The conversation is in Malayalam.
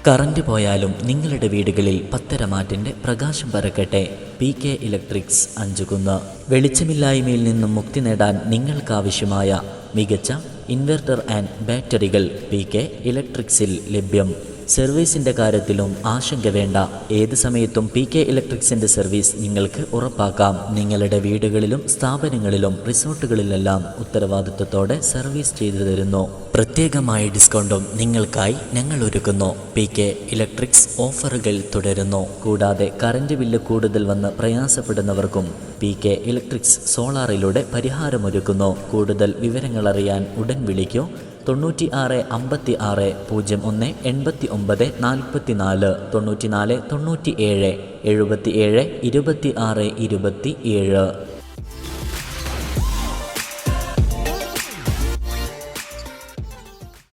കറന്റ് പോയാലും നിങ്ങളുടെ വീടുകളിൽ പത്തരമാറ്റിൻ്റെ പ്രകാശം പരക്കട്ടെ. PK electrics Anchukunnu. വെളിച്ചമില്ലായ്മയിൽ നിന്നും മുക്തി നേടാൻ നിങ്ങൾക്കാവശ്യമായ മികച്ച ഇൻവെർട്ടർ ആൻഡ് ബാറ്ററികൾ PK ഇലക്ട്രിക്സിൽ ലഭ്യം. സർവീസിൻ്റെ കാര്യത്തിലും ആശങ്ക വേണ്ട. ഏത് സമയത്തും PK ഇലക്ട്രിക്സിൻ്റെ സർവീസ് നിങ്ങൾക്ക് ഉറപ്പാക്കാം. നിങ്ങളുടെ വീടുകളിലും സ്ഥാപനങ്ങളിലും റിസോർട്ടുകളിലെല്ലാം ഉത്തരവാദിത്വത്തോടെ സർവീസ് ചെയ്തു തരുന്നു. പ്രത്യേകമായ ഡിസ്കൗണ്ടും നിങ്ങൾക്കായി ഞങ്ങൾ ഒരുക്കുന്നു. PK ഇലക്ട്രിക്സ് ഓഫറുകൾ തുടരുന്നു. കൂടാതെ കറന്റ് ബില്ല് കൂടുതൽ വന്ന് പ്രയാസപ്പെടുന്നവർക്കും PK ഇലക്ട്രിക്സ് സോളാറിലൂടെ പരിഹാരമൊരുക്കുന്നു. കൂടുതൽ വിവരങ്ങൾ അറിയാൻ ഉടൻ വിളിക്കൂ. 96 56 01 89 44 94 97 77 26 27.